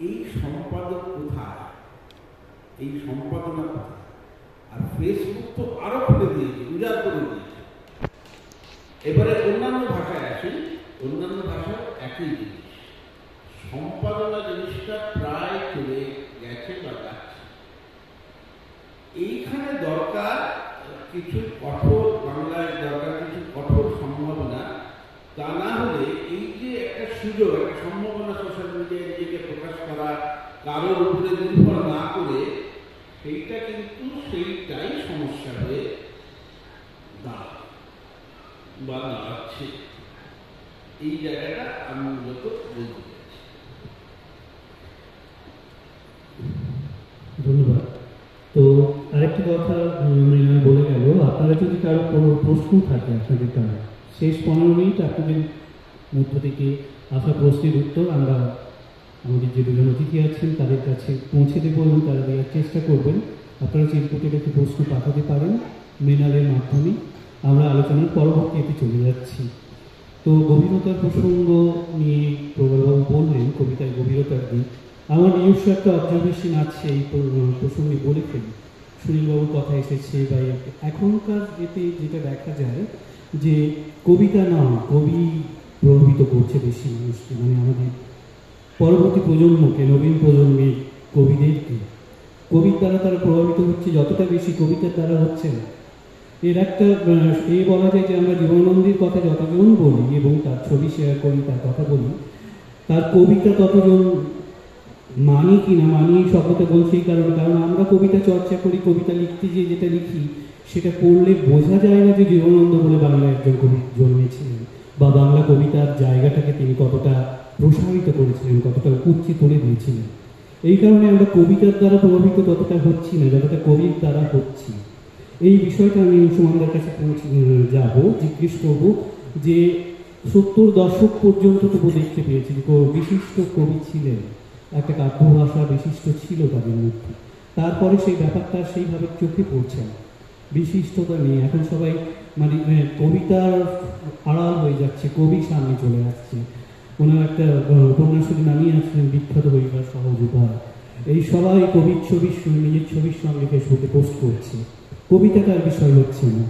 এই সম্পাদক কোথায়, এই সম্পাদনা কোথায়? আর ফেসবুক তো আরো খুলে দিয়েছে, উজাড় করে দিয়েছে। এবারে অন্যান্য ভাষায় আসি, অন্যান্য ভাষায় একই জিনিস, সম্পাদনা জিনিসটা প্রায় চলে গেছে বা যাচ্ছে। এইখানে দরকার কিছু কঠোর, বাংলায় দরকার কিছু কঠোর সম্ভাবনা। তা না হলে এই যে একটা সুযোগ, একটা সম্ভাবনা সোশ্যাল মিডিয়ায় নিজেকে প্রকাশ করা, কারোর উপরে নির্ভর না করে, সেইটা কিন্তু সেইটাই সমস্যা হয়ে দাঁড়ায় বা দাঁড়াচ্ছে। এই জায়গাটা আমি মূলত বলতে চাইছি। ধন্যবাদ। তো আরেকটি কথা মৃণাল বলে গেল, আপনারা যদি কারো কোনো প্রশ্ন থাকে আপনাদের কারো, শেষ 15 মিনিট আপনাদের মধ্য থেকে আসা প্রশ্নের উত্তর আমরা আমাদের যে দুজন অতিথি আছেন তাদের কাছে পৌঁছে দেবো এবং তারা দেওয়ার চেষ্টা করবেন। আপনারা চিরকুটের একটি প্রশ্ন পাঠাতে পারেন মৃণালের মাধ্যমে। আমরা আলোচনার পরবর্তীতে চলে যাচ্ছি। তো গভীরতার প্রসঙ্গ নিয়ে প্রবলবাবু বললেন, কবিতায় গভীরতার দিক। আমার নিজস্ব একটা অবজারভেশন আছে, এই প্রসঙ্গে বলে ফেলি। সুনীলবাবুর কথা এসেছে বা এখনকার এতে যেটা দেখা যায় যে কবিতা নয়, কবি প্রভাবিত করছে বেশি মানুষকে, মানে আমাদের পরবর্তী প্রজন্মকে, নবীন প্রজন্মের কবিদেরকে। কবির দ্বারা তারা প্রভাবিত হচ্ছে যতটা বেশি, কবিতার দ্বারা হচ্ছে না। এর একটা বলা যায় যে আমরা জীবনানন্দের কথা যতজন বলি এবং তার ছবি শেয়ার করি, তার কথা বলি, তার কবিতা ততজন মানি কিনা, মানি শব্দটা বলছি এই কারণে, কারণ আমরা কবিতা চর্চা করি, কবিতা লিখতে গিয়ে যেটা লিখি সেটা পড়লে বোঝা যায় না যে জীবনানন্দ বলে বাংলা একজন কবি জন্মেছিলেন, বা বাংলা কবিতার জায়গাটাকে তিনি কতটা প্রসারিত করেছিলেন, কতটা উচ্চে তুলে দিয়েছিলেন। এই কারণে আমরা কবিতার দ্বারা প্রভাবিত ততটা হচ্ছি না যতটা কবির দ্বারা হচ্ছি। এই বিষয়টা আমি সুমনদার কাছে যাব, জিজ্ঞেস করব যে 70 দশক পর্যন্ত তবু দেখতে পেয়েছি যে বিশিষ্ট কবি ছিলেন, একটা কাব্য ভাষা বিশিষ্ট ছিল তাদের মধ্যে। তারপরে সেই ব্যাপারটা সেইভাবে চোখে পড়ছে না, বিশিষ্টতা নেই। এখন সবাই মানে কবিতার আড়াল হয়ে যাচ্ছে, কবি সামনে চলে আসছে। ওনার একটা উপন্যাসের নামিয়ে আসছেন বিখ্যাত হইবার সহজ উপায়। এই সবাই কবির ছবি, নিজের ছবির সঙ্গে ফেসবুকে পোস্ট করছে, কবিতাটার বিষয় হচ্ছে না।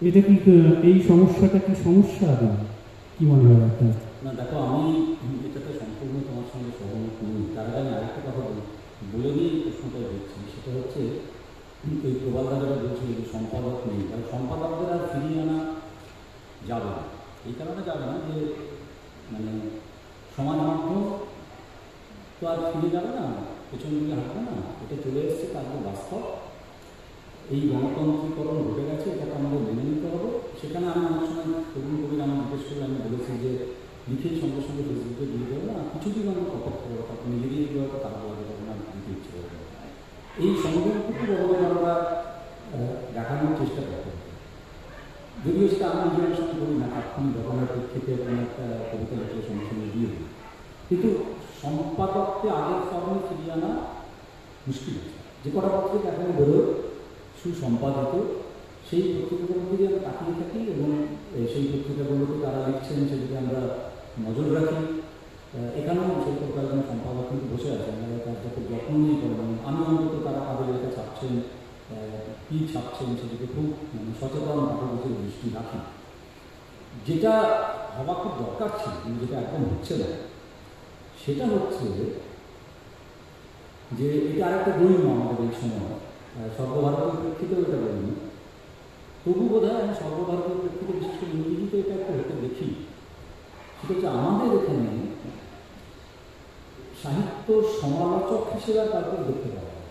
এটা কি, এই সমস্যাটা কি সমস্যা না, কি মনে হয় আপনার? না দেখো, আমি এটাতে সম্পূর্ণ তোমার সঙ্গে সহমত নই। তার আগে আমি আরেকটা কথা বলে নিয়ে প্রশ্নটা দেখছি, সেটা হচ্ছে এই প্রবাদদারেরা বলছে যে সম্পাদক নেই, কারণ সম্পাদকদের আর ফিরিয়ে আনা যাবে না। এই কারণে যাবে না যে মানে সমাজ মাধ্যম তো আর ফিরে যাবে না, পেছন দিকে হাঁটবে না, এটা চলে এসছে, তারপর বাস্তব। এই গণতান্ত্রিকরণ ঘটে গেছে, এটাকে আমাদের মেনে নিতে হবে। সেখানে আমি অনেক সময় তরুণ কবিরা আমার জিজ্ঞেস করে আমি বলেছি যে লিখেই সঙ্গে সঙ্গে ফেসবুকে দিয়ে দেবো না, কিছুদিন আমরা অপেক্ষা করবো, তারপর নিজেরই হয়তো খারাপ লাগে, তখন আমি দিতে ইচ্ছে করবো। এই সংগ্রামটুকু বড় আমরা দেখানোর চেষ্টা করতে হবে। যদিও সেটা আমি নিজের সঙ্গে বলি না, তাৎক্ষণিক ঘটনার প্রেক্ষিতে কোনো একটা কবিতা লিখলে সঙ্গে সঙ্গে দিয়ে দিই, কিন্তু সম্পাদককে আগের ফর্মে ফিরিয়ে আনা মুশকিল আছে। যে কটা পত্রিকা এখন বেরোয় সুসম্পাদিত, সেই পত্রিকাগুলোর দিকে আমরা তাকিয়ে থাকি এবং সেই পত্রিকাগুলোকে তারা লিখছেন সেদিকে আমরা নজর রাখি। এখানেও সেই প্রকার সম্পাদক কিন্তু বসে আছেন, তার যাতে যত্ন নিয়ে করেন। আমি অন্তত তারা তাদের এটা ছাপছেন, কী ছাপছেন সেদিকে খুব সচেতন পাঠকের দৃষ্টি রাখি। যেটা হওয়া খুব দরকার ছিল কিন্তু যেটা একদম হচ্ছে না, সেটা হচ্ছে যে এটা আরেকটা গরিব আমাদের এই সময় সর্বভারতীয় প্রেক্ষিতেও এটা বলিনি, তবু বোধ হয় আমি সর্বভারতীয় প্রেক্ষিতে বিশেষ করে ইংরেজিতে এটা একটা হতে দেখি। সেটা হচ্ছে আমাদের এখানে সাহিত্য সমালোচক হিসেবে তারপর দেখতে পাওয়া যায়।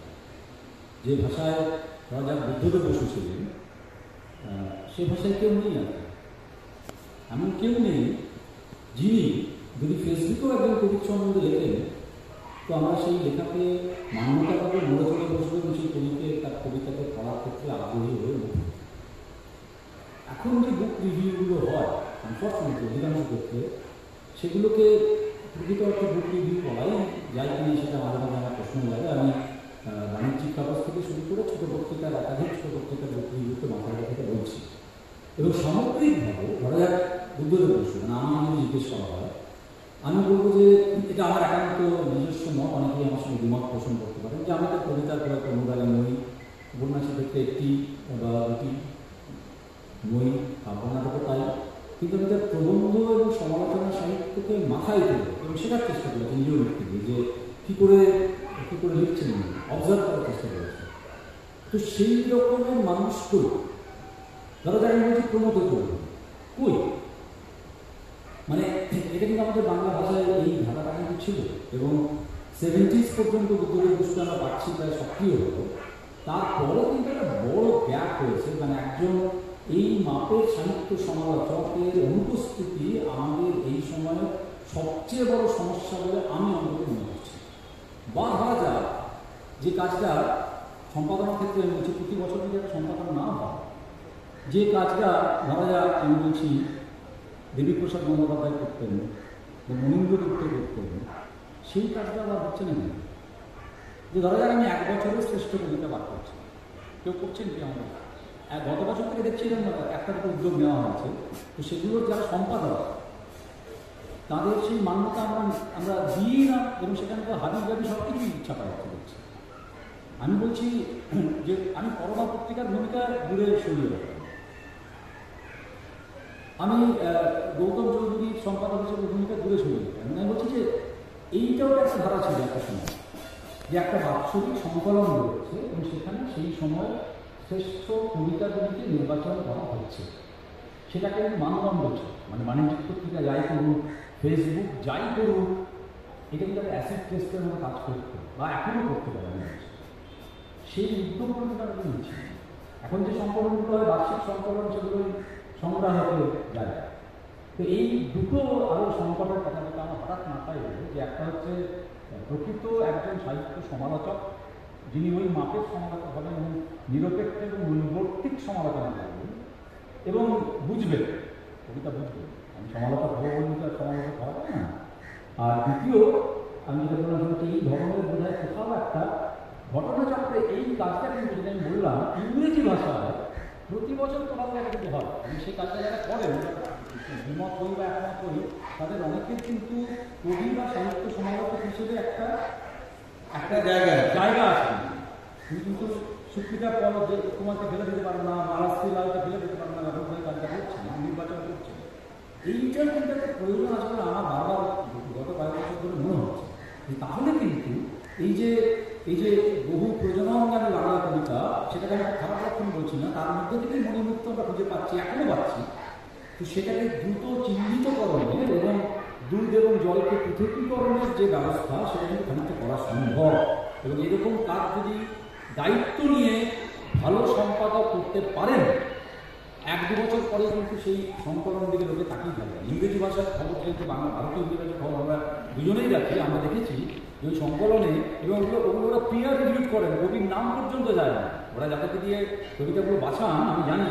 যে ভাষায় রাজা বুদ্ধদেব বসেছিলেন সে ভাষায় কেউ নেই, আর এমন কেউ নেই যিনি যদি ফেসবুকেও একজন কবির সম্বন্ধে লেখেন তো আমরা সেই লেখাকে মান্যতা পাবে, মনে চলে বসবো এবং সেই কবিকে তার কবিতাকে পড়ার ক্ষেত্রে আগ্রহী হয়ে উঠবে। এখন যে বুক রিভিউগুলো হয় আনফর্চুনেটলি অধিকাংশ ক্ষেত্রে সেগুলোকে প্রকৃত অর্থে বুক রিভিউ বলাই যায় কিনা সেটা মাঝে মাঝে আমার প্রশ্ন লাগে। আমি বাণিজ্যিক কাগজ থেকে শুরু করে ছোটো পত্রিকার, একাধিক ছোটো পত্রিকার বুক রিভিউতে মাথায় রেখে বলছি। এবং সামগ্রিকভাবে ধরা যাক বুদ্ধদেব বসু, মানে আমি যদি জিজ্ঞেস করা হয় আমি বলবো যে এটা আমার একান্ত নিজস্ব মত, অনেকেই আমার সঙ্গে দ্বিমত পোষণ করতে পারেন, যে আমি তো কবিতার খুব একটা অনুরাগী নই, উপন্যাসের ক্ষেত্রে একটি বা দুটি মই কাব্যনাটকও পাই, কিন্তু আমি তার প্রবন্ধ এবং সমালোচনা সাহিত্যকে মাথায় তুলে এবং শেখার চেষ্টা করেছি নিজেও লিখতে গিয়ে, যে কী করে লিখছেন অবজার্ভ করার চেষ্টা করেছি। তো সেই রকমের মানুষ কই, ধরো যারা বলছি প্রমোদ করবে কই, মানে এটা কিন্তু আমাদের বাংলা ভাষায় এই ধারাটা কিন্তু ছিল, এবং 70s পর্যন্ত দুপুরের বস্তু আমরা পাচ্ছি প্রায় সক্রিয় হতো। তারপরে কিন্তু একটা বড় গ্যাপ হয়েছে, মানে একজন এই মাপের সাহিত্য সমালোচকের অনুপস্থিতি আমাদের এই সময়ে সবচেয়ে বড় সমস্যা বলে আমি অন্তত মনে করছি। বা ধরা যাক যে কাজটা সম্পাদনার ক্ষেত্রে আমি বলছি, প্রতি বছর যদি একটা সম্পাদনা না হয়, যে কাজটা ধরা যাক আমি বলছি দেবীপ্রসাদ বন্দ্যোপাধ্যায় করতেন বা মনীন্দ্র দত্ত করতেন, সেই কাজটা আবার হচ্ছে না। যে ধরা যাক আমি 1 বছরের শ্রেষ্ঠ কবিতা বার করছি, কেউ করছেন কি? আমরা গত বছর থেকে দেখছিলাম একটা দুটো উদ্যোগ নেওয়া হয়েছে, তো সেগুলোর যারা সম্পাদক তাদের সেই মান্যতা আমরা দিই না, এবং সেখানে তো হাবি জাবি সব কিছুই ইচ্ছা করা হচ্ছে। আমি বলছি যে আমি করোনা পত্রিকার ভূমিকা দূরে সরিয়ে রাখলাম, আমি গৌতম চৌধুরীর সম্পাদক হিসেবে ভূমিকা দূরে সরিয়ে রাখলাম। আমি বলছি যে এইটাও একটা ধারা ছিল একটা সময়, যে একটা বাৎসরিক সংকলন রয়েছে এবং সেখানে সেই সময় শ্রেষ্ঠ কবিতাগুলিকে নির্বাচন করা হচ্ছে, সেটাকে মানদণ্ড ছিল। মানে বাণিজ্যিক পত্রিকা যাই করুক, ফেসবুক যাই করুক, এটা কিন্তু একটা অ্যাসিড টেস্টের মতো কাজ করতে বা এখনও করতে পারে না। সেই উদ্যোগগুলো তারা নিচ্ছে। এখন যে সংকলনগুলো হয় বার্ষিক সংকলন, সেগুলোই সংগ্রাহকে যায়। তো এই দুটো আরও সংকটের কথা যেটা আমার হঠাৎ মাথায় এলো, যে একটা হচ্ছে প্রকৃত একজন সাহিত্য সমালোচক, যিনি ওই মাপের সমালোচক হবেন এবং নিরপেক্ষ এবং মূল্যবর্তিক সমালোচনা করবেন এবং বুঝবেন, কবিতা বুঝবেন। আমি সমালোচক হবো বলি তো সমালোচক হবে না। আর দ্বিতীয়, আমি যেটা বললাম হচ্ছে এই ধরনের বোঝায় কোথাও একটা ঘটনাচক্রে এই কাজটা কিন্তু, যেটা আমি বললাম ইংরেজি ভাষায় প্রতি বছর কোথাও একটা কিন্তু হয়। আমি সেই কাজটা যারা করেন, দ্বিমত হই বা একমত হই, তাদের অনেকের কিন্তু কবি বা সাহিত্য সমালোচক হিসেবে একটা জায়গা আছে। তুমি কিন্তু সুপ্রিকার পর যে তোমাকে ফেলে দিতে পারো না, মারাস্তি লালকে ফেলে দিতে পারো না, এরকম কাজটা করছে না, নির্বাচন করছে। এইটার কিন্তু একটা প্রয়োজন আছে বলে আমার বারবার গত কয়েক বছর ধরে মনে হচ্ছে। তাহলে কিন্তু এই যে বহু প্রজননগামী বাংলা কবিতা, সেটাকে আমি খারাপ লক্ষণ বলছি না, তার মধ্যে থেকেই মণিমুক্ত আমরা খুঁজে পাচ্ছি, এখনো পাচ্ছি। তো সেটাকে দ্রুত চিহ্নিতকরণের এবং দুধ এবং জলকে পৃথকীকরণের যে ব্যবস্থা, সেটা কিন্তু খানিকটা করা সম্ভব। এবং এরকম কাজ যদি দায়িত্ব নিয়ে ভালো সম্পাদক করতে পারেন, 1-2 বছর পরে কিন্তু সেই সংকলন দিকে লোকে তাকিয়ে থাকবে। ইংরেজি ভাষার খবর যেহেতু ভারতীয় ইংরেজি খবর আমরা দুজনেই রাখি, আমরা দেখেছি যে ওই সংকলনে, এবং ওগুলো ওরা পিয়ার রিভিউ করেন, কবির নাম পর্যন্ত যায় না। ওরা যাদেরকে দিয়ে কবিতাগুলো বাছান, আমি জানি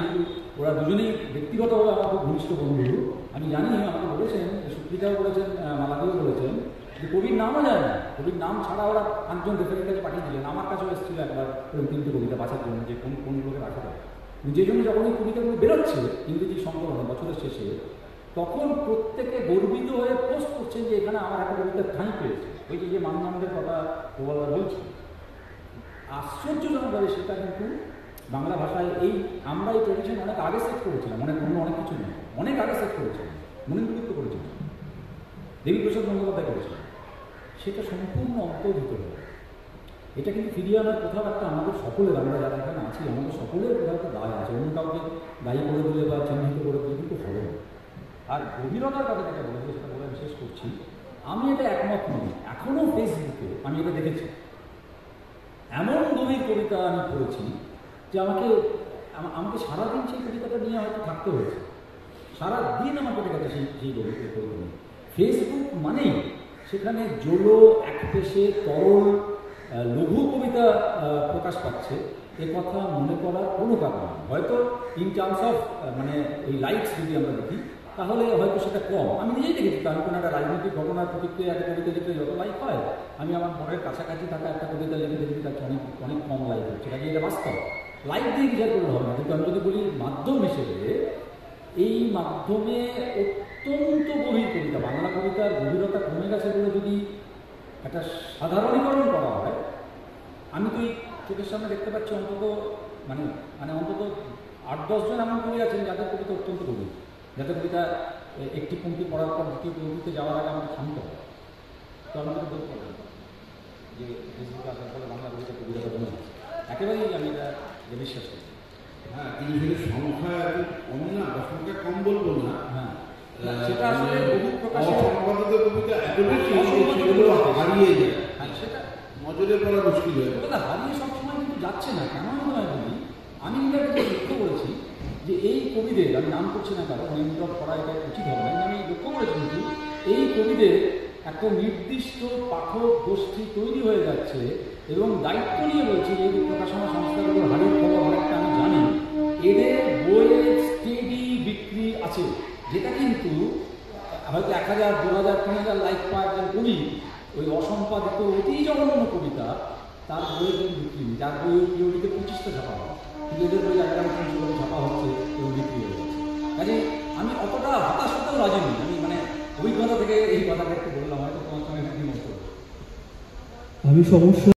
ওরা দুজনেই ব্যক্তিগতভাবে আমার খুব ঘনিষ্ঠ বন্ধু। আমি জানি আমাকে বলেছেন, সুপ্রিতাও বলেছেন, মালাদিও বলেছেন, যে কবির নামও যায় না। কবির নাম ছাড়া ওরা 5জন রেফারের কাছে পাঠিয়ে দিলেন। আমার কাছেও এসেছিল একবার ওই 3টে কবিতা বাছার জন্য, যে কোনগুলোকে রাখা যায়। যে জন্য যখন এই কবিতাগুলো বেরোচ্ছে ইংরেজি সংকলনে বছরের শেষে, তখন প্রত্যেকে গর্বিত হয়ে পোস্ট করছেন যে এখানে আমার একটা কবিতার ঠাঁই পেয়েছে। ওই যে মানদণ্ডের কথা প্রবলরা বলছি, আশ্চর্যজনকভাবে সেটা কিন্তু বাংলা ভাষায় আমরা এই ট্রেডিশন অনেক আগে সেট করেছিলাম, অনেক কিছু নেই, অনেক আগে সেট করেছিলাম, মনীন্দ্র করেছিলাম, দেবীপ্রসাদ বন্দ্যোপাধ্যায় করেছিলাম। সেটা সম্পূর্ণ অন্তর্হিত হয়ে, এটা কিন্তু ফিরিয়ে আনার কোথাও একটা আমাদের সকলের, আমরা যারা এখানে আছি আমাদের সকলের কোথাও একটা দায় আছে। অন্য কাউকে দায়ী করে দিলে বা চিহ্নিত করে দিলে কিন্তু হবে না। আর গভীরতার কথা যেটা বলেছে, সেটা বলে বিশেষ করছি, আমি এটা একমত নই। এখনও ফেসবুকে আমি এটা দেখেছি, এমন গভীর কবিতা আমি পড়েছি যে আমাকে সারাদিন সেই কবিতাটা নিয়ে হয়তো থাকতে হয়েছে। সারাদিন আমার কবিতাটা সেই কবিতা নিয়ে। ফেসবুক মানেই সেখানে জোলো, একপেশে, তরল, লঘু কবিতা প্রকাশ পাচ্ছে, এ কথা মনে করার কোনো কারণ নেই। হয়তো ইন টার্মস অফ মানে ওই লাইকস যদি আমরা দেখি, তাহলে হয়তো সেটা কম। আমি নিজেই দেখেছি, আমি কোনো একটা রাজনৈতিক ঘটনার প্রতিক্রিয়া একটা কবিতা লিখতে যত লাইক হয়, আমি আমার ঘরের কাছাকাছি থাকা একটা কবিতা লিখে দেখি তার অনেক কম লাইক হচ্ছে। কাজে এটা বাস্তব, লাইক দিয়ে বিচার করলে হবে না। কিন্তু আমি যদি বলি মাধ্যম হিসেবে, এই মাধ্যমে অত্যন্ত গভীর কবিতা। বাংলা কবিতার গভীরতা কমে গেছে বলে যদি একটা সাধারণীকরণ করা হয়, আমি তো এই চোখের সামনে দেখতে পাচ্ছি অন্তত মানে মানে অন্তত 8-10 জন এমন কবি আছেন যাদের কবিতা অত্যন্ত গভীর, যাদের কবিতা একটি পঙ্ক্তি পড়ার পর দ্বিতীয় পঙ্ক্তিতে যাওয়ার আগে আমাকে থামতে হবে। তো আমি তো বলতে পারবো যে ফেসবুকে আসার ফলে বাংলা কবিতা কমে যাচ্ছে, একেবারেই আমি এটা বিশ্বাস করি। হ্যাঁ, কিন্তু সেটা সংখ্যা এত কম না, বা সংখ্যা কম বলবো না। হ্যাঁ, সেটা আসলে বহু প্রকাশে অসম্পাদিত কবিতা এত বেশি সেগুলো হারিয়ে যায়, সেটা নজরে পড়া মুশকিল হয়ে যায়। ওটা হারিয়ে সবসময় কিন্তু যাচ্ছে না, কেন নয় বলি। আমি কিন্তু একটা লক্ষ্য করেছি যে এই কবিদের, আমি নাম করছি না কারণ নেম ড্রপ করা এটা উচিত হবে না, আমি লক্ষ্য করেছি কিন্তু এই কবিদের একটা নির্দিষ্ট পাঠক গোষ্ঠী তৈরি হয়ে যাচ্ছে এবং দায়িত্ব নিয়ে বলছি যে এই প্রকাশনা সংস্থাগুলোর হারিয়ে খবর অনেকটা আমি জানি, এদের বইয়ের স্টেডি বিক্রি আছে, যেটা কিন্তু হয়তো 1000, 2000, 3000 লাইক পাওয়া একজন কবি ওই অসম্পাদিত অতি জঘন্য কবিতা তার বইয়ের জন্য বিক্রি নেই, যার বই পিওরিতে 25টা ছাপা হয়, কিন্তু এদের বই 1100 ছাপা হচ্ছে এবং বিক্রি হয়ে যাচ্ছে। কাজে আমি অতটা হতাশ হতেও রাজি নই। আমি মানে অভিজ্ঞতা থেকে এই কথাটা একটু বললাম, হয়তো তোমার সঙ্গে একটি মতো আমি সমস্যা